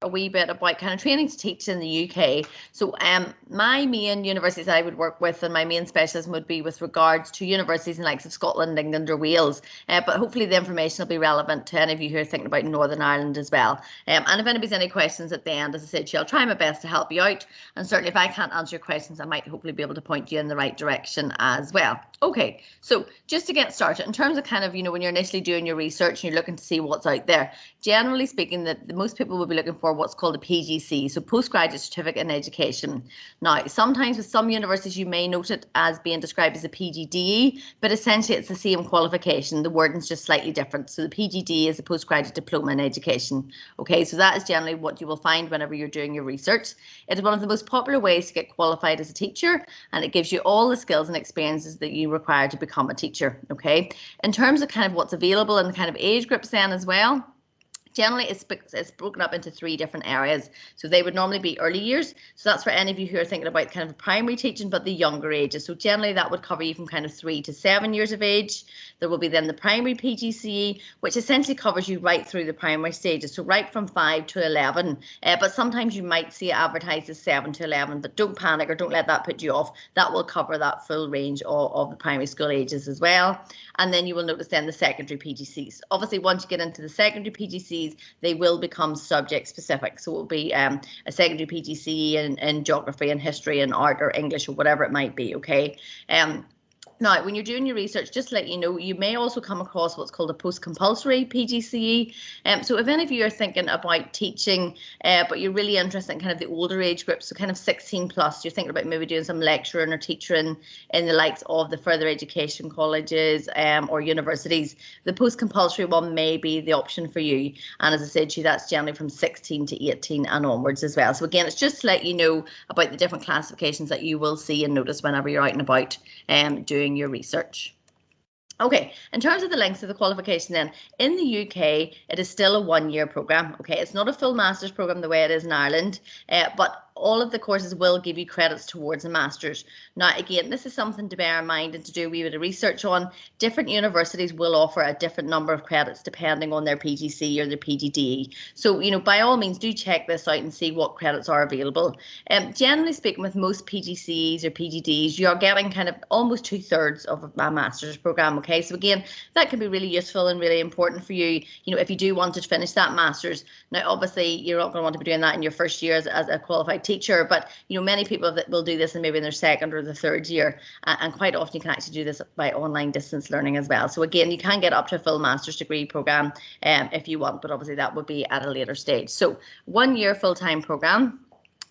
a wee bit about kind of training to teach in the UK. So my main universities I would work with and my main specialism would be with regards to universities in the likes of Scotland, England or Wales. But hopefully the information will be relevant to any of you who are thinking about Northern Ireland as well. And if anybody's any questions at the end, as I said, I'll try my best to help you out. And certainly if I can't answer your questions, I might hopefully be able to point you in the right direction as well. Okay, so just to get started, in terms of kind of, when you're initially doing your research and you're looking to see what's out there, generally speaking, that most people will be looking for what's called a PGC, so Postgraduate Certificate in Education. Now, sometimes with some universities, you may note it as being described as a PGDE, but essentially it's the same qualification. The wording's just slightly different. So the PGDE is a Postgraduate Diploma in Education. Okay, so that is generally what you will find whenever you're doing your research. It is one of the most popular ways to get qualified as a teacher, and it gives you all the skills and experiences that you require to become a teacher. Okay, in terms of kind of what's available and the kind of age groups then as well, generally, it's broken up into 3 different areas. So they would normally be early years. So that's for any of you who are thinking about kind of primary teaching, but the younger ages. So generally that would cover you from kind of 3 to 7 years of age. There will be then the primary PGCE, which essentially covers you right through the primary stages. So right from 5 to 11. But sometimes you might see it advertised as 7 to 11, but don't panic or don't let that put you off. That will cover that full range of the primary school ages as well. And then you will notice then the secondary PGCs. Obviously, once you get into the secondary PGCs, they will become subject specific. So it will be a secondary PGCE in geography and history and art or English or whatever it might be. Okay. Now, when you're doing your research, just to let you know, you may also come across what's called a post-compulsory PGCE. So if any of you are thinking about teaching, but you're really interested in kind of the older age groups, so kind of 16 plus, you're thinking about maybe doing some lecturing or teaching in the likes of the further education colleges or universities, the post-compulsory one may be the option for you. And as I said to you, that's generally from 16 to 18 and onwards as well. So again, it's just to let you know about the different classifications that you will see and notice whenever you're out and about doing your research. Okay, in terms of the length of the qualification then, in the UK, it is still a 1-year programme. Okay, it's not a full master's programme the way it is in Ireland, but all of the courses will give you credits towards a master's. Now, again, this is something to bear in mind and to do a wee bit of research on. Different universities will offer a different number of credits depending on their PGC or their PGDE. So, by all means, do check this out and see what credits are available. Generally speaking, with most PGCs or PGDs, you're getting kind of almost 2/3 of a master's programme. Okay, so again, that can be really useful and really important for you, if you do want to finish that master's. Now, obviously, you're not going to want to be doing that in your first year as a qualified teacher, but many people that will do this in maybe in their second or the third year, and quite often you can actually do this by online distance learning as well. So again, you can get up to a full master's degree program if you want, but obviously that would be at a later stage. So 1-year full-time program.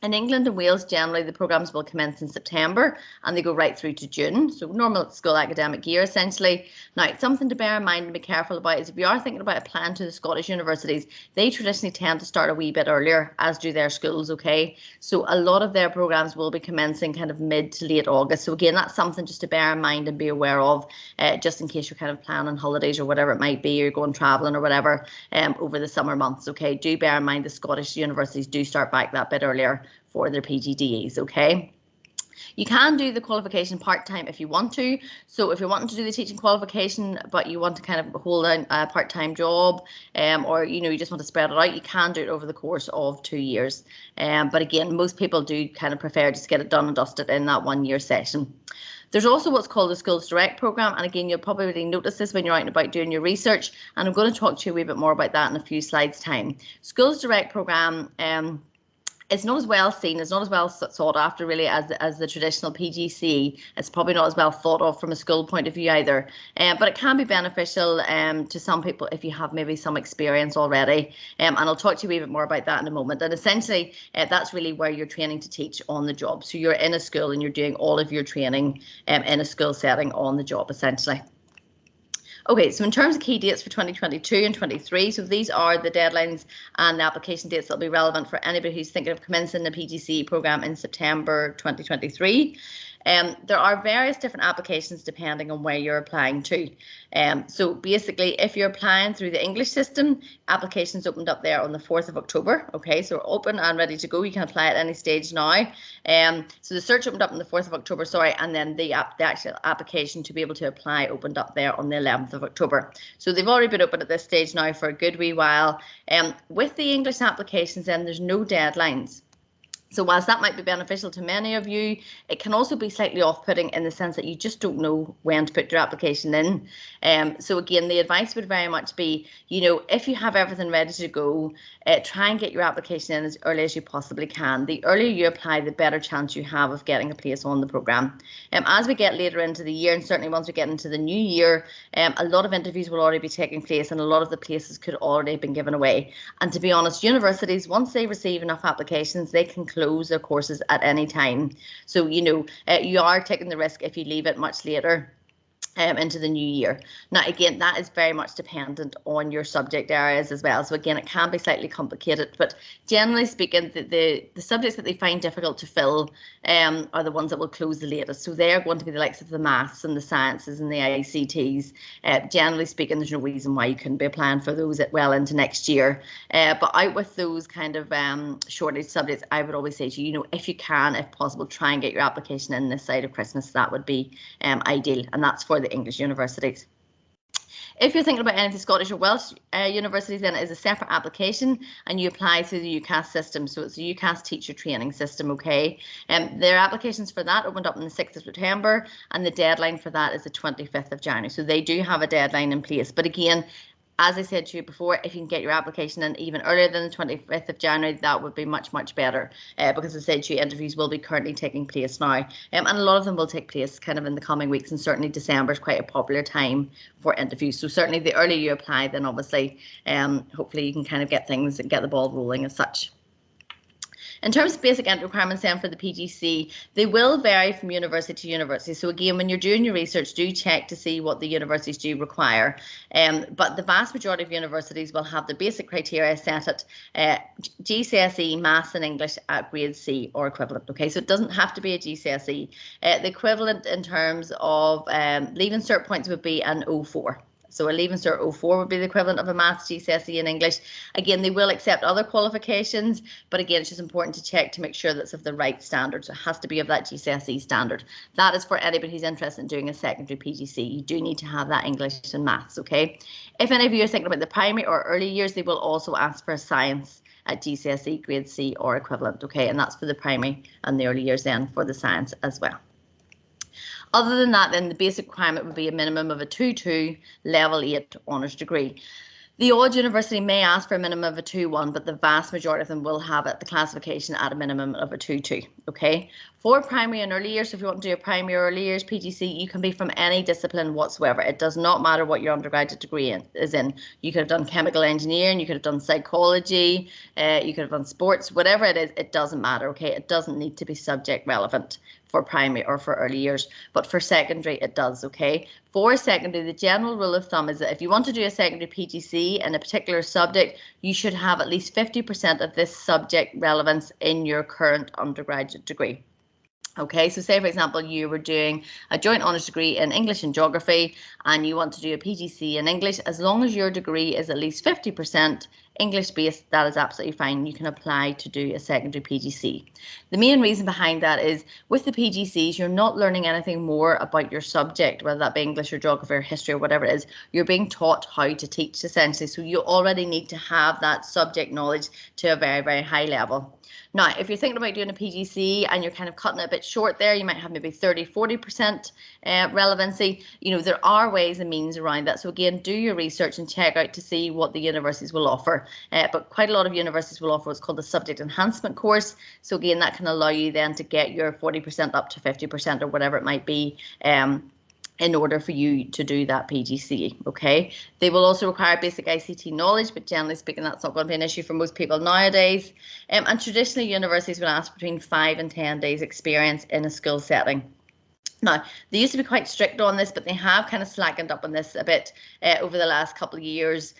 In England and Wales, generally, the programmes will commence in September and they go right through to June. So normal school academic year, essentially. Now, something to bear in mind and be careful about is if you are thinking about applying to the Scottish universities, they traditionally tend to start a wee bit earlier, as do their schools, okay? So a lot of their programmes will be commencing kind of mid to late August. So again, that's something just to bear in mind and be aware of, just in case you're kind of planning holidays or whatever it might be, or you're going travelling or whatever over the summer months, okay? Do bear in mind the Scottish universities do start back that bit earlier for their PGDEs, okay? You can do the qualification part-time if you want to. So if you're wanting to do the teaching qualification, but you want to kind of hold a part-time job, or you just want to spread it out, you can do it over the course of 2 years. But again, most people do kind of prefer just get it done and dusted in that 1-year session. There's also what's called the Schools Direct programme, and again, you'll probably notice this when you're out and about doing your research, and I'm going to talk to you a wee bit more about that in a few slides' time. Schools Direct programme, it's not as well seen, it's not as well sought after really as the traditional PGC. It's probably not as well thought of from a school point of view either, but it can be beneficial to some people if you have maybe some experience already, and I'll talk to you a wee bit more about that in a moment. And essentially that's really where you're training to teach on the job. So you're in a school and you're doing all of your training in a school setting on the job essentially. Okay, so in terms of key dates for 2022 and 23, so these are the deadlines and the application dates that will be relevant for anybody who's thinking of commencing the PGCE programme in September 2023. There are various different applications depending on where you're applying to. So basically, if you're applying through the English system, applications opened up there on the 4th of October. Okay, so we're open and ready to go. You can apply at any stage now. So the search opened up on the 4th of October, sorry, and then the actual application to be able to apply opened up there on the 11th of October. So they've already been open at this stage now for a good wee while. With the English applications, then there's no deadlines. So whilst that might be beneficial to many of you, it can also be slightly off-putting in the sense that you just don't know when to put your application in. So again, the advice would very much be, you know, if you have everything ready to go, try and get your application in as early as you possibly can. The earlier you apply, the better chance you have of getting a place on the programme. As we get later into the year, and certainly once we get into the new year, a lot of interviews will already be taking place and a lot of the places could already have been given away. And to be honest, universities, once they receive enough applications, they can close their courses at any time. So, you know, you are taking the risk if you leave it much later into the new year. Now, again, that is very much dependent on your subject areas as well. So again, it can be slightly complicated, but generally speaking, the subjects that they find difficult to fill are the ones that will close the latest. So they're going to be the likes of the maths and the sciences and the ICTs. Generally speaking, there's no reason why you couldn't be applying for those well into next year. But out with those kind of shortage subjects, I would always say to you, you know, if you can, if possible, try and get your application in this side of Christmas. That would be ideal, and that's for the English universities. If you're thinking about any of the Scottish or Welsh universities, then it is a separate application and you apply through the UCAS system. So it's the UCAS teacher training system, okay? Their applications for that opened up on the 6th of September and the deadline for that is the 25th of January. So they do have a deadline in place. But again, as I said to you before, if you can get your application in even earlier than the 25th of January, that would be much, much better because as I said to you, interviews will be currently taking place now. And a lot of them will take place kind of in the coming weeks, and certainly December is quite a popular time for interviews. So certainly the earlier you apply, then obviously, hopefully you can kind of get things and get the ball rolling as such. In terms of basic entry requirements then for the PGC, they will vary from university to university. So again, when you're doing your research, do check to see what the universities do require. But the vast majority of universities will have the basic criteria set at GCSE, Maths and English at grade C or equivalent. Okay, so it doesn't have to be a GCSE. The equivalent in terms of leaving cert points would be an 04. So a Leaving Cert 04 would be the equivalent of a Maths, GCSE and English. Again, they will accept other qualifications, but again, it's just important to check to make sure that's of the right standard. So it has to be of that GCSE standard. That is for anybody who's interested in doing a secondary PGC. You do need to have that English and Maths, okay? If any of you are thinking about the primary or early years, they will also ask for a science at GCSE, grade C or equivalent, okay? And that's for the primary and the early years then for the science as well. Other than that, then the basic requirement would be a minimum of a 2-2 level 8 honours degree. The odd university may ask for a minimum of a 2-1, but the vast majority of them will have the classification at a minimum of a 2-2. Okay. For primary and early years, if you want to do a primary or early years PGC, you can be from any discipline whatsoever. It does not matter what your undergraduate degree is in. You could have done chemical engineering, you could have done psychology, you could have done sports, whatever it is, it doesn't matter. Okay. It doesn't need to be subject relevant for primary or for early years, but for secondary it does, okay? For secondary, the general rule of thumb is that if you want to do a secondary PGC in a particular subject, you should have at least 50% of this subject relevance in your current undergraduate degree. Okay, so say for example you were doing a joint honours degree in English and Geography and you want to do a PGC in English, as long as your degree is at least 50% English based, that is absolutely fine. You can apply to do a secondary PGC. The main reason behind that is with the PGCs, you're not learning anything more about your subject, whether that be English or Geography or History or whatever it is. You're being taught how to teach essentially, so you already need to have that subject knowledge to a very, very high level. Now, if you're thinking about doing a PGC and you're kind of cutting it a bit short there, you might have maybe 30-40% relevancy. You know, there are ways and means around that. So again, do your research and check out to see what the universities will offer. But quite a lot of universities will offer what's called the subject enhancement course. So again, that can allow you then to get your 40% up to 50% or whatever it might be. In order for you to do that PGCE, okay? They will also require basic ICT knowledge, but generally speaking, that's not going to be an issue for most people nowadays. And traditionally, universities would ask between 5 and 10 days experience in a school setting. Now, they used to be quite strict on this, but they have kind of slackened up on this a bit over the last couple of years,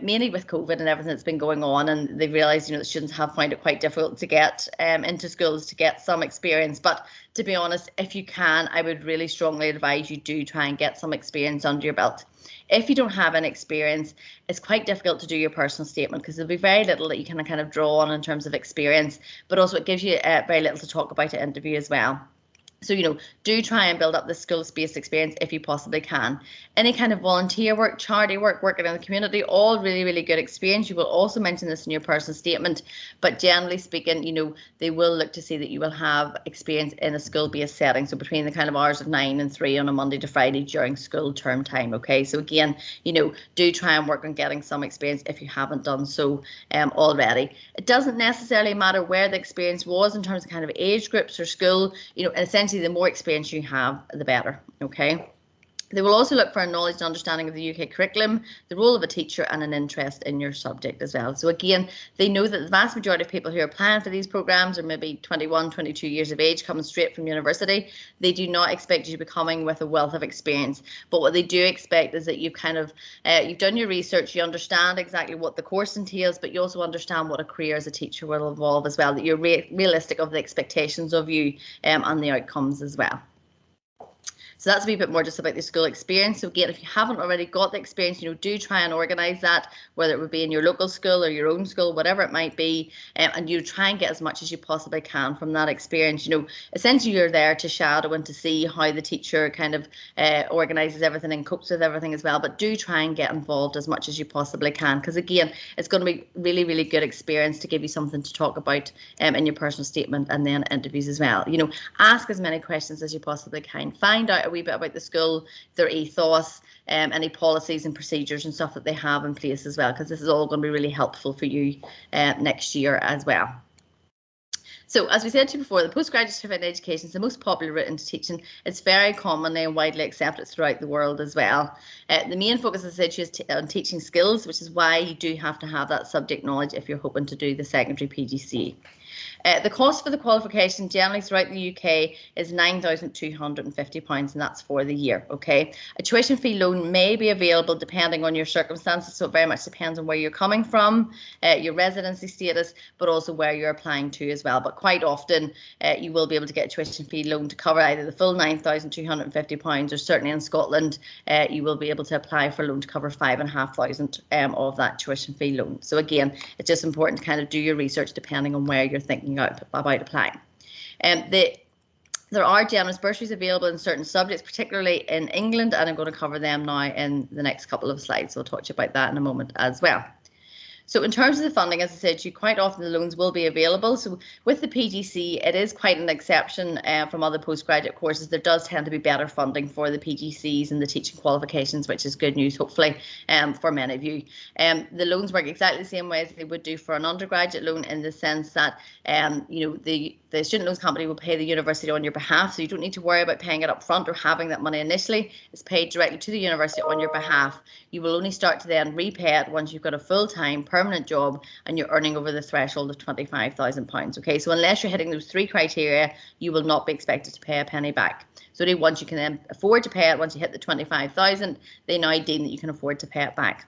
mainly with COVID and everything that's been going on. And they've realised, the students have found it quite difficult to get into schools to get some experience. But to be honest, if you can, I would really strongly advise you do try and get some experience under your belt. If you don't have any experience, it's quite difficult to do your personal statement because there'll be very little that you can kind of draw on in terms of experience, but also it gives you very little to talk about at interview as well. So, do try and build up the skills-based experience if you possibly can. Any kind of volunteer work, charity work, working in the community, all really, really good experience. You will also mention this in your personal statement, but generally speaking, they will look to see that you will have experience in a school-based setting. So between the kind of hours of 9 and 3 on a Monday to Friday during school term time. Okay, so again, do try and work on getting some experience if you haven't done so already. It doesn't necessarily matter where the experience was in terms of kind of age groups or school, essentially the more experience you have, the better, okay? They will also look for a knowledge and understanding of the UK curriculum, the role of a teacher, and an interest in your subject as well. So again, they know that the vast majority of people who are applying for these programs are maybe 21, 22 years of age, coming straight from university. They do not expect you to be coming with a wealth of experience, but what they do expect is that you've you've done your research, you understand exactly what the course entails, but you also understand what a career as a teacher will involve as well, that you're realistic of the expectations of you and the outcomes as well. So that's a wee bit more just about the school experience. So again, if you haven't already got the experience, do try and organise that, whether it would be in your local school or your own school, whatever it might be, and you try and get as much as you possibly can from that experience. Essentially you're there to shadow and to see how the teacher kind of organises everything and copes with everything as well. But do try and get involved as much as you possibly can, because again, it's going to be really, really good experience to give you something to talk about in your personal statement and then interviews as well. Ask as many questions as you possibly can. Find out a wee bit about the school, their ethos, any policies and procedures and stuff that they have in place as well, because this is all going to be really helpful for you next year as well. So as we said to you before, the postgraduate certificate in education is the most popular route into teaching. It's very commonly and widely accepted throughout the world as well. The main focus, as I said, is on teaching skills, which is why you do have to have that subject knowledge if you're hoping to do the secondary PGCE. The cost for the qualification generally throughout the UK is £9,250, and that's for the year. Okay, a tuition fee loan may be available depending on your circumstances, so it very much depends on where you're coming from, your residency status, but also where you're applying to as well. But quite often you will be able to get a tuition fee loan to cover either the full £9,250, or certainly in Scotland you will be able to apply for a loan to cover £5,500 of that tuition fee loan. So again, it's just important to kind of do your research depending on where you're thinking about applying. There are generous bursaries available in certain subjects, particularly in England, and I'm going to cover them now in the next couple of slides. So I'll talk to you about that in a moment as well. So in terms of the funding, as I said to you, quite often the loans will be available. So with the PGC, it is quite an exception from other postgraduate courses. There does tend to be better funding for the PGCs and the teaching qualifications, which is good news, hopefully, for many of you. The loans work exactly the same way as they would do for an undergraduate loan, in the sense that, the student loans company will pay the university on your behalf, so you don't need to worry about paying it up front or having that money initially. It's paid directly to the university on your behalf. You will only start to then repay it once you've got a full-time permanent job and you're earning over the threshold of £25,000. Okay, so unless you're hitting those three criteria, you will not be expected to pay a penny back. So only once you can then afford to pay it, once you hit the 25,000, they now deem that you can afford to pay it back.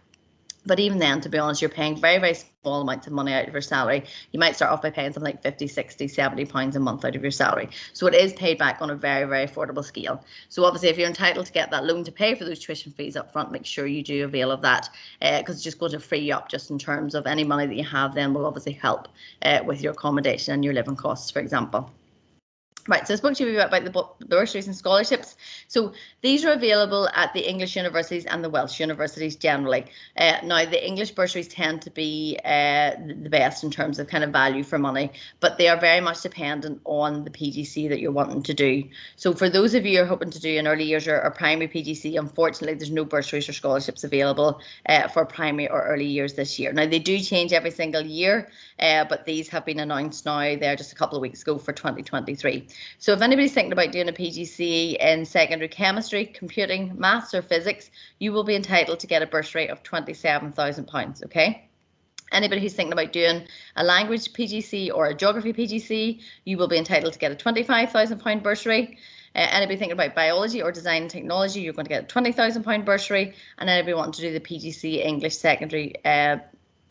But even then, to be honest, you're paying very, very small amounts of money out of your salary. You might start off by paying something like 50, 60, 70 pounds a month out of your salary. So it is paid back on a very, very affordable scale. So obviously, if you're entitled to get that loan to pay for those tuition fees up front, make sure you do avail of that, because it's just going to free you up just in terms of any money that you have then will obviously help with your accommodation and your living costs, for example. Right, so I spoke to you about the bursaries and scholarships. So these are available at the English universities and the Welsh universities generally. Now, the English bursaries tend to be the best in terms of kind of value for money, but they are very much dependent on the PGC that you're wanting to do. So for those of you who are hoping to do an early years or primary PGC, unfortunately, there's no bursaries or scholarships available for primary or early years this year. Now, they do change every single year, but these have been announced now there just a couple of weeks ago for 2023. So if anybody's thinking about doing a PGCE in secondary chemistry, computing, maths or physics, you will be entitled to get a bursary of £27,000, okay? Anybody who's thinking about doing a language PGC or a geography PGC, you will be entitled to get a £25,000 bursary. Anybody thinking about biology or design and technology, you're going to get a £20,000 bursary, and anybody wanting to do the PGC English secondary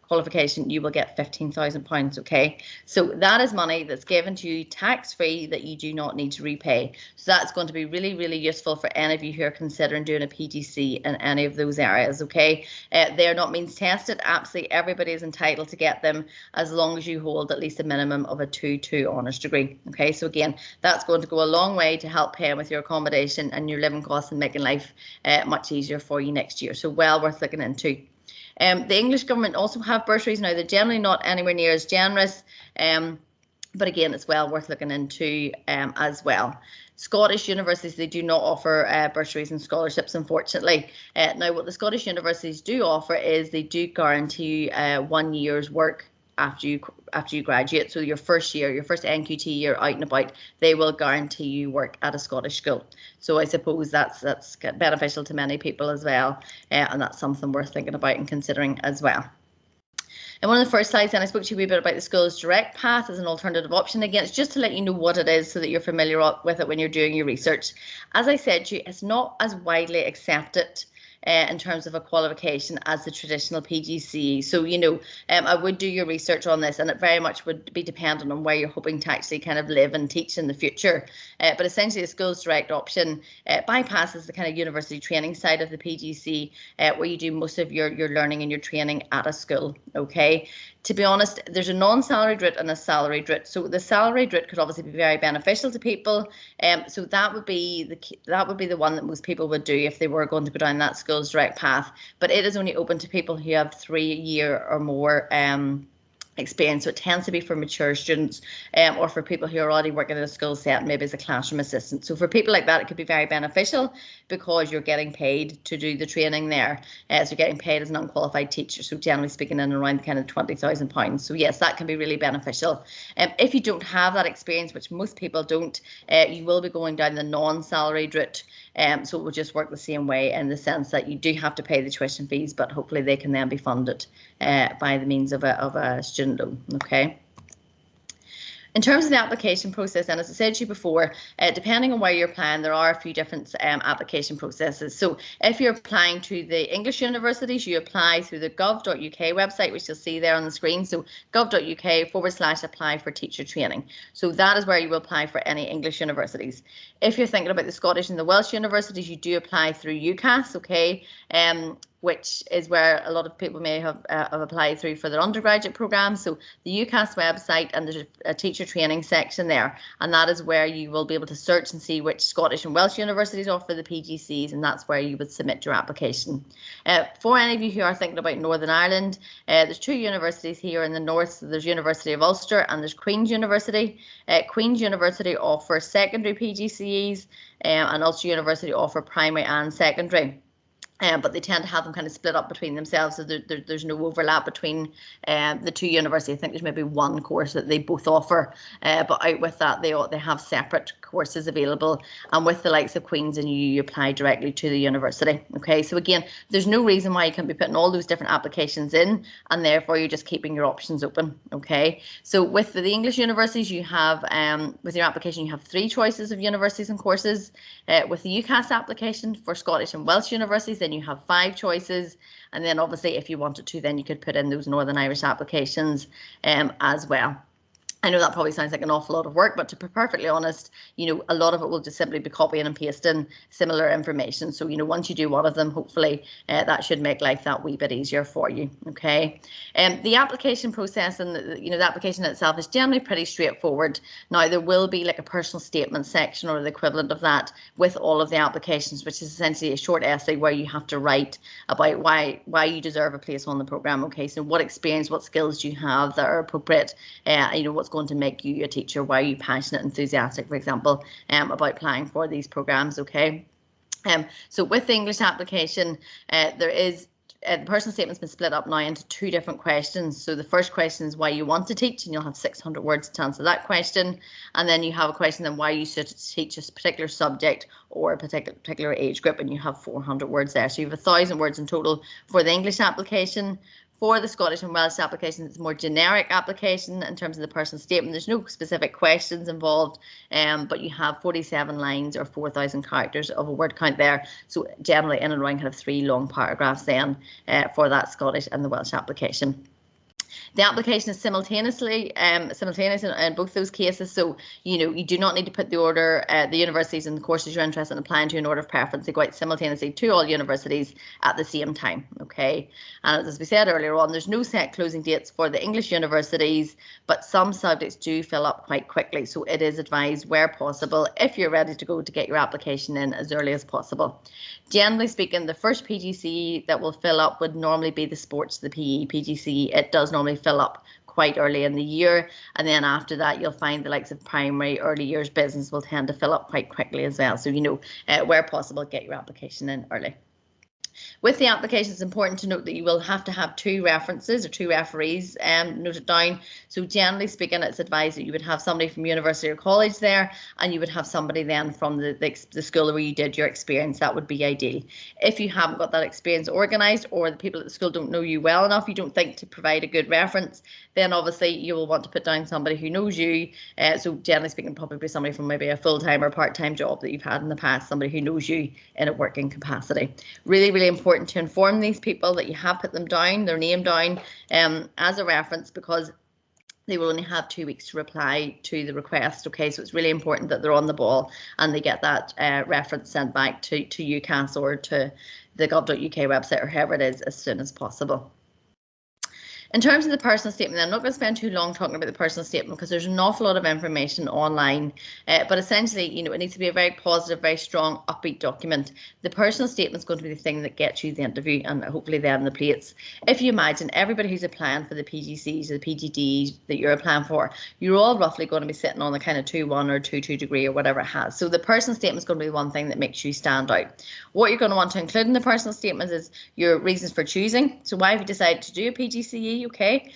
qualification, you will get £15,000. Okay, so that is money that's given to you tax-free that you do not need to repay. So that's going to be really, really useful for any of you who are considering doing a PGC in any of those areas. Okay, they're not means tested. Absolutely everybody is entitled to get them as long as you hold at least a minimum of a 2-2 honours degree. Okay, so again, that's going to go a long way to help pay with your accommodation and your living costs and making life much easier for you next year. So well worth looking into. The English government also have bursaries. Now, they're generally not anywhere near as generous, but again, it's well worth looking into as well. Scottish universities, they do not offer bursaries and scholarships, unfortunately. Now, what the Scottish universities do offer is they do guarantee 1 year's work after you graduate. So your first year, your first NQT year out and about, they will guarantee you work at a Scottish school. So I suppose that's beneficial to many people as well, and that's something worth thinking about and considering as well. And one of the first slides, then I spoke to you a wee bit about the Schools Direct path as an alternative option. Again, it's just to let you know what it is so that you're familiar with it when you're doing your research. As I said to you, it's not as widely accepted in terms of a qualification as the traditional PGCE. So, you know, I would do your research on this, and it very much would be dependent on where you're hoping to actually kind of live and teach in the future. But essentially, the Schools Direct option bypasses the kind of university training side of the PGC, where you do most of your learning and your training at a school. Okay. To be honest, there's a non-salaried route and a salaried route. So the salaried route could obviously be very beneficial to people. So that would be the one that most people would do if they were going to go down that Schools Direct path. But it is only open to people who have 3-year or more experience. So it tends to be for mature students or for people who are already working in a school set, maybe as a classroom assistant. So for people like that, it could be very beneficial because you're getting paid to do the training there. So you're getting paid as an unqualified teacher. So generally speaking, in around kind of £20,000. So yes, that can be really beneficial. If you don't have that experience, which most people don't, you will be going down the non-salaried route. So it will just work the same way in the sense that you do have to pay the tuition fees, but hopefully they can then be funded by the means of a student loan. Okay. In terms of the application process, and as I said to you before, depending on where you're applying, there are a few different application processes. So if you're applying to the English universities, you apply through the gov.uk website, which you'll see there on the screen. So gov.uk/apply for teacher training. So that is where you will apply for any English universities. If you're thinking about the Scottish and the Welsh universities, you do apply through UCAS, okay, which is where a lot of people may have applied through for their undergraduate program. So the UCAS website, and there's a teacher training section there, and that is where you will be able to search and see which Scottish and Welsh universities offer the PGCs, and that's where you would submit your application. For any of you who are thinking about Northern Ireland, there's 2 universities here in the north. So there's University of Ulster and there's Queen's University. Queen's University offers secondary PGCEs, and Ulster University offer primary and secondary. But they tend to have them kind of split up between themselves, so there's no overlap between the 2 universities. I think there's maybe one course that they both offer, but out with that, they have separate courses available. And with the likes of Queen's and you apply directly to the university. Okay, so again, there's no reason why you can be putting all those different applications in, and therefore you're just keeping your options open. Okay, so with the English universities, you have with your application you have 3 choices of universities and courses. With the UCAS application for Scottish and Welsh universities, then you have 5 choices, and then obviously if you wanted to, then you could put in those Northern Irish applications as well. I know that probably sounds like an awful lot of work, but to be perfectly honest, you know, a lot of it will just simply be copying and pasting similar information. So, you know, once you do one of them, hopefully that should make life that wee bit easier for you. Okay. The application process and the application itself is generally pretty straightforward. Now, there will be like a personal statement section or the equivalent of that with all of the applications, which is essentially a short essay where you have to write about why you deserve a place on the program. Okay. So what experience, what skills do you have that are appropriate? What's going to make you a teacher? Why are you passionate, enthusiastic, for example, about applying for these programs? Okay. So with the English application, there is the personal statement's been split up now into 2 different questions. So the first question is why you want to teach, and you'll have 600 words to answer that question. And then you have a question then why you should teach a particular subject or a particular age group, and you have 400 words there. So you have 1,000 words in total for the English application. For the Scottish and Welsh application, it's a more generic application in terms of the personal statement. There's no specific questions involved, but you have 47 lines or 4,000 characters of a word count there. So generally in and around kind of 3 long paragraphs then for that Scottish and the Welsh application. The application is simultaneous in both those cases. So, you do not need to put the order, the universities and the courses you're interested in applying to in order of preference. They go out simultaneously to all universities at the same time. Okay. And as we said earlier on, there's no set closing dates for the English universities, but some subjects do fill up quite quickly. So it is advised where possible, if you're ready to go, to get your application in as early as possible. Generally speaking, the first PGCE that will fill up would normally be the sports, the PE PGCE. It does normally fill up quite early in the year, and then after that you'll find the likes of primary, early years business will tend to fill up quite quickly as well. So where possible, get your application in early. With the application, it's important to note that you will have to have 2 references or 2 referees noted down. So generally speaking, it's advised that you would have somebody from university or college there, and you would have somebody then from the school where you did your experience. That would be ideal. If you haven't got that experience organised, or the people at the school don't know you well enough, you don't think to provide a good reference, then obviously you will want to put down somebody who knows you. So generally speaking, probably somebody from maybe a full-time or part-time job that you've had in the past, somebody who knows you in a working capacity. Really, really important to inform these people that you have put them down, their name down as a reference, because they will only have 2 weeks to reply to the request. Okay, so it's really important that they're on the ball and they get that reference sent back to UCAS or to the gov.uk website or however it is as soon as possible. In terms of the personal statement, I'm not going to spend too long talking about the personal statement because there's an awful lot of information online, but essentially, it needs to be a very positive, very strong, upbeat document. The personal statement is going to be the thing that gets you the interview and hopefully then the plates. If you imagine everybody who's applying for the PGCs or the PGDs that you're applying for, you're all roughly going to be sitting on the kind of 2-1 or 2-2 degree or whatever it has. So the personal statement is going to be the one thing that makes you stand out. What you're going to want to include in the personal statement is your reasons for choosing. So why have you decided to do a PGCE? Okay,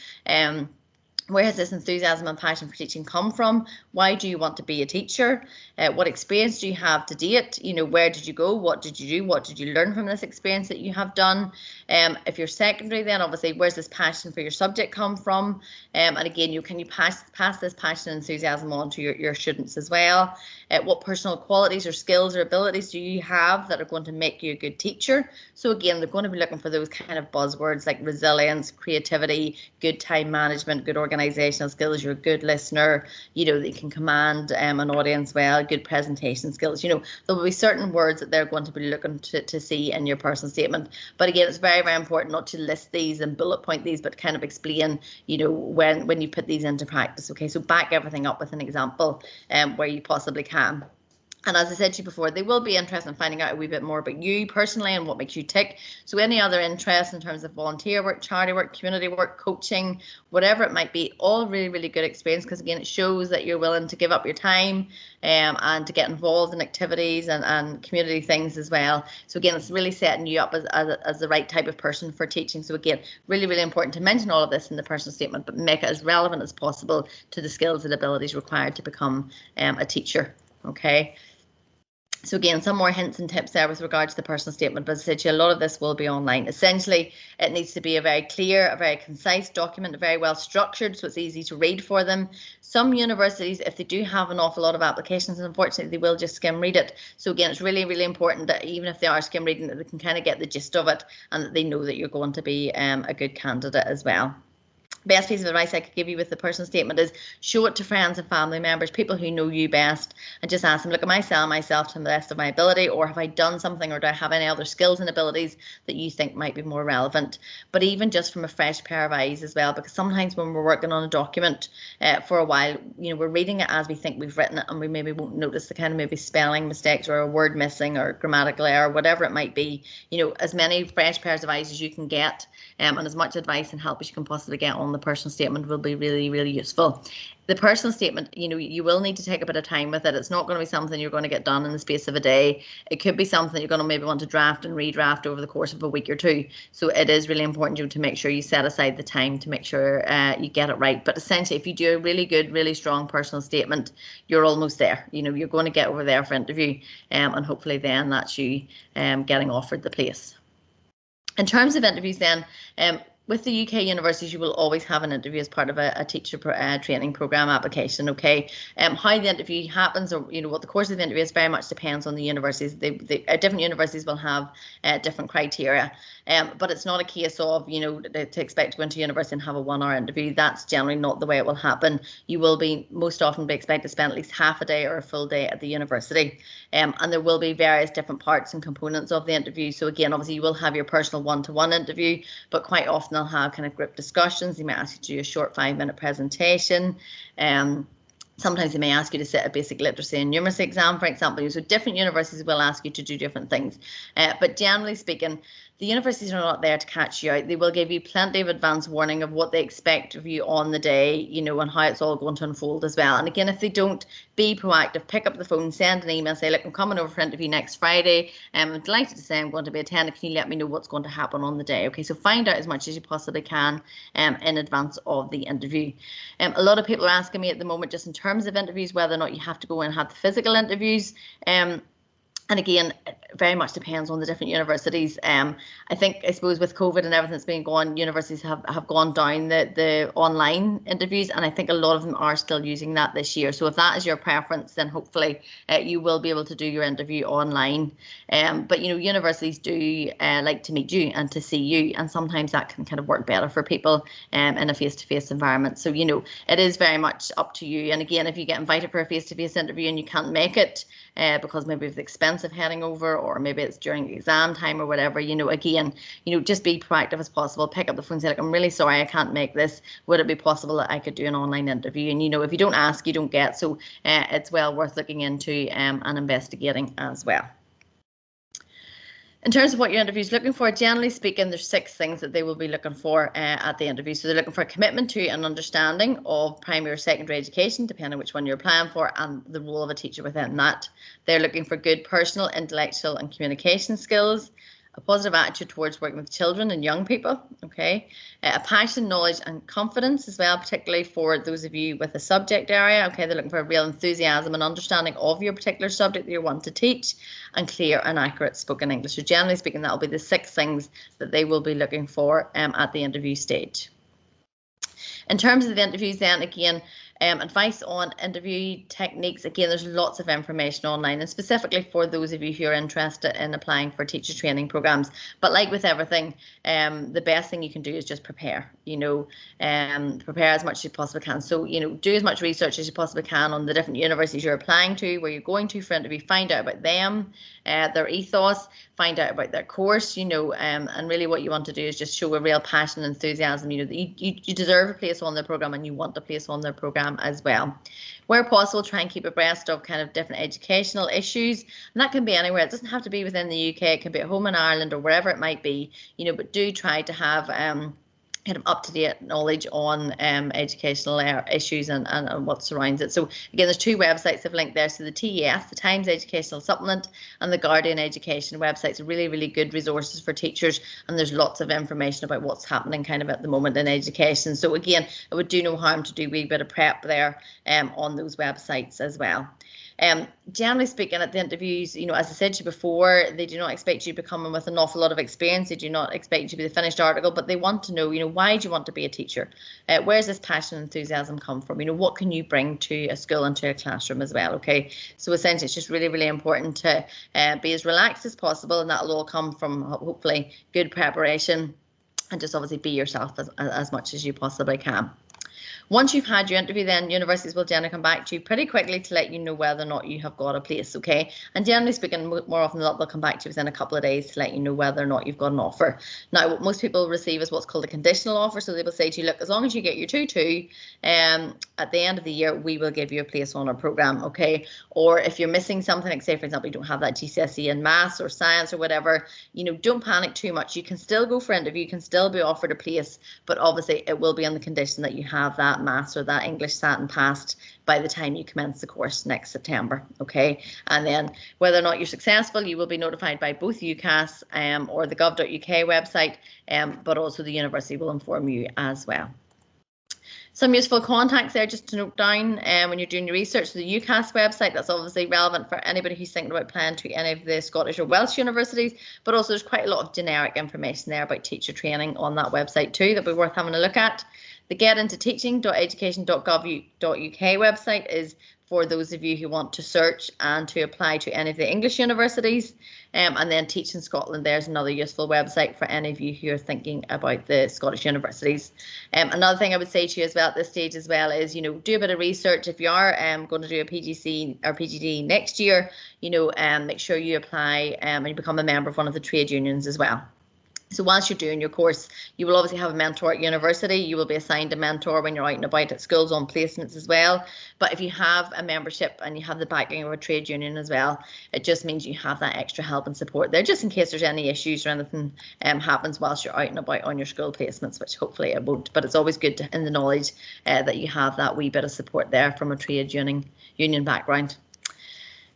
where has this enthusiasm and passion for teaching come from? Why do you want to be a teacher? What experience do you have to date? Where did you go? What did you do? What did you learn from this experience that you have done? If you're secondary, then obviously, where's this passion for your subject come from? And again, can you pass this passion and enthusiasm on to your students as well? What personal qualities or skills or abilities do you have that are going to make you a good teacher? So again, they're going to be looking for those kind of buzzwords like resilience, creativity, good time management, good organizational skills. You're a good listener, that you can command an audience well, good presentation skills. There will be certain words that they're going to be looking to see in your personal statement. But again, it's very, very important not to list these and bullet point these, but kind of explain, when you put these into practice. Okay, so back everything up with an example where you possibly can. And as I said to you before, they will be interested in finding out a wee bit more about you personally and what makes you tick. So any other interests in terms of volunteer work, charity work, community work, coaching, whatever it might be, all really, really good experience, because again, it shows that you're willing to give up your time and to get involved in activities and community things as well. So again, it's really setting you up as the right type of person for teaching. So again, really, really important to mention all of this in the personal statement, but make it as relevant as possible to the skills and abilities required to become a teacher. Okay. So again, some more hints and tips there with regard to the personal statement, but as I said to you, a lot of this will be online. Essentially, it needs to be a very clear, a very concise document, very well structured, so it's easy to read for them. Some universities, if they do have an awful lot of applications, unfortunately, they will just skim read it. So again, it's really, really important that even if they are skim reading, that they can kind of get the gist of it and that they know that you're going to be a good candidate as well. Best piece of advice I could give you with the personal statement is show it to friends and family members, people who know you best, and just ask them, look, am I selling myself to the best of my ability, or have I done something, or do I have any other skills and abilities that you think might be more relevant? But even just from a fresh pair of eyes as well, because sometimes when we're working on a document for a while, we're reading it as we think we've written it, and we maybe won't notice the kind of maybe spelling mistakes or a word missing or grammatical error, whatever it might be. As many fresh pairs of eyes as you can get, and as much advice and help as you can possibly get on the personal statement will be really, really useful. The personal statement, you will need to take a bit of time with it. It's not going to be something you're going to get done in the space of a day. It could be something you're going to maybe want to draft and redraft over the course of a week or two. So it is really important to make sure you set aside the time to make sure you get it right. But essentially, if you do a really good, really strong personal statement, you're almost there. You're going to get over there for interview, and hopefully then that's you getting offered the place. In terms of interviews then, with the UK universities, you will always have an interview as part of a teacher training program application. Okay, how the interview happens, or what the course of the interview is, very much depends on the universities. Different universities will have different criteria, but it's not a case of to expect to go into university and have a 1 hour interview. That's generally not the way it will happen. You will be most often be expected to spend at least half a day or a full day at the university, and there will be various different parts and components of the interview. So again, obviously you will have your personal one-to-one interview, but quite often they'll have kind of group discussions. They might ask you to do a short 5-minute presentation. Sometimes they may ask you to sit a basic literacy and numeracy exam, for example. So different universities will ask you to do different things. But generally speaking, the universities are not there to catch you out. They will give you plenty of advance warning of what they expect of you on the day, and how it's all going to unfold as well. And again, if they don't, be proactive, pick up the phone, send an email, say, look, I'm coming over for interview next Friday. I'm delighted to say I'm going to be attending. Can you let me know what's going to happen on the day? Okay, so find out as much as you possibly can in advance of the interview. A lot of people are asking me at the moment, just in terms of interviews, whether or not you have to go and have the physical interviews. And again, it very much depends on the different universities. I suppose with COVID and everything that's been going on, universities have gone down the online interviews, and I think a lot of them are still using that this year. So if that is your preference, then hopefully you will be able to do your interview online. But universities do like to meet you and to see you, and sometimes that can kind of work better for people in a face-to-face environment. So it is very much up to you. And again, if you get invited for a face-to-face interview and you can't make it, because maybe it's expensive heading over, or maybe it's during exam time or whatever, again, just be proactive as possible. Pick up the phone and say, like, I'm really sorry, I can't make this. Would it be possible that I could do an online interview? And if you don't ask, you don't get. So it's well worth looking into and investigating as well. In terms of what your interview is looking for, generally speaking, there's 6 things that they will be looking for at the interview. So they're looking for a commitment to and understanding of primary or secondary education, depending on which one you're applying for, and the role of a teacher within that. They're looking for good personal, intellectual and communication skills, a positive attitude towards working with children and young people, okay, a passion, knowledge and confidence as well, particularly for those of you with a subject area, okay. They're looking for a real enthusiasm and understanding of your particular subject that you want to teach, and clear and accurate spoken English. So generally speaking, that will be the 6 things that they will be looking for at the interview stage. In terms of the interviews then, again, advice on interview techniques. Again, there's lots of information online, and specifically for those of you who are interested in applying for teacher training programs. But like with everything, the best thing you can do is just prepare, prepare as much as you possibly can. So, do as much research as you possibly can on the different universities you're applying to, where you're going to for interview. Find out about them, their ethos, find out about their course, and really what you want to do is just show a real passion and enthusiasm, that you deserve a place on their program and you want a place on their program as well. Where possible, try and keep abreast of kind of different educational issues, and that can be anywhere. It doesn't have to be within the UK, it can be at home in Ireland or wherever it might be, but do try to have kind of up-to-date knowledge on educational issues and what surrounds it. So again, there's 2 websites I've linked there. So the TES, the Times Educational Supplement, and the Guardian Education websites are really, really good resources for teachers, and there's lots of information about what's happening kind of at the moment in education. So again, it would do no harm to do a wee bit of prep there on those websites as well. Generally speaking, at the interviews, as I said to you before, they do not expect you to be coming with an awful lot of experience. They do not expect you to be the finished article, but they want to know, why do you want to be a teacher? Where's this passion and enthusiasm come from? What can you bring to a school and to a classroom as well? Okay, so essentially, it's just really, really important to be as relaxed as possible, and that'll all come from hopefully good preparation, and just obviously be yourself as much as you possibly can. Once you've had your interview, then universities will generally come back to you pretty quickly to let you know whether or not you have got a place, okay? And generally speaking, more often than not, they'll come back to you within a couple of days to let you know whether or not you've got an offer. Now, what most people receive is what's called a conditional offer. So they will say to you, look, as long as you get your 2-2 at the end of the year, we will give you a place on our programme, okay? Or if you're missing something, like say, for example, you don't have that GCSE in maths or science or whatever, don't panic too much. You can still go for interview, you can still be offered a place, but obviously it will be on the condition that you have that maths or that English sat and passed by the time you commence the course next September, okay? And then whether or not you're successful, you will be notified by both UCAS or the gov.uk website, but also the university will inform you as well. Some useful contacts there just to note down when you're doing your research. So the UCAS website, that's obviously relevant for anybody who's thinking about applying to any of the Scottish or Welsh universities, but also there's quite a lot of generic information there about teacher training on that website too that would be worth having a look at. The getintoteaching.education.gov.uk website is for those of you who want to search and to apply to any of the English universities. And then Teaching Scotland, there's another useful website for any of you who are thinking about the Scottish universities. Another thing I would say to you as well at this stage as well is, do a bit of research. If you are going to do a PGC or PGD next year, make sure you apply and you become a member of one of the trade unions as well. So whilst you're doing your course, you will obviously have a mentor at university. You will be assigned a mentor when you're out and about at schools on placements as well. But if you have a membership and you have the backing of a trade union as well, it just means you have that extra help and support there, just in case there's any issues or anything happens whilst you're out and about on your school placements, which hopefully it won't. But it's always good in the knowledge that you have that wee bit of support there from a trade union background.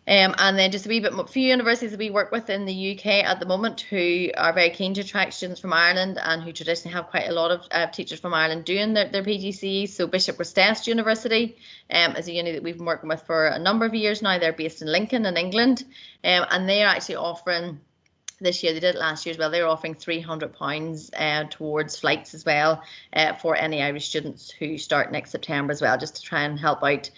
And then just a wee bit more, few universities that we work with in the UK at the moment who are very keen to attract students from Ireland and who traditionally have quite a lot of teachers from Ireland doing their PGCE. So Bishop Restest University is a uni that we've been working with for a number of years now. They're based in Lincoln in England, and they are actually offering, this year, they did it last year as well, they were offering £300 towards flights as well for any Irish students who start next September as well, just to try and help out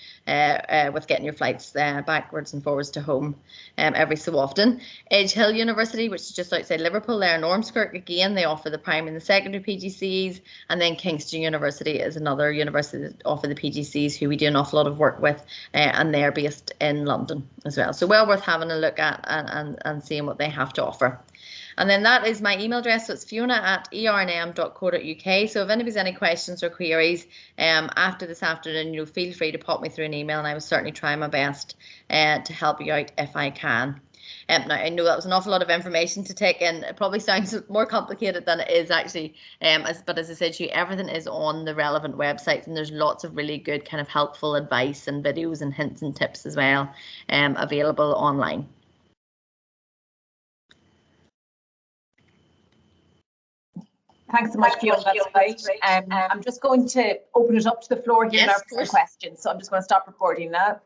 with getting your flights backwards and forwards to home every so often. Edge Hill University, which is just outside Liverpool there in Ormskirk, again, they offer the primary and the secondary PGCEs. And then Kingston University is another university that offer the PGCEs, who we do an awful lot of work with, and they're based in London as well. So well worth having a look at and seeing what they have to offer. And then that is my email address, so it's fiona@erndm.co.uk. So if anybody's any questions or queries after this afternoon, feel free to pop me through an email, and I will certainly try my best to help you out if I can. Now, I know that was an awful lot of information to take in. It probably sounds more complicated than it is actually, but as I said to you, everything is on the relevant websites, and there's lots of really good kind of helpful advice and videos and hints and tips as well available online. Thanks so much, Fiona. That's great. I'm just going to open it up to the floor here now for some questions. So I'm just going to stop recording now.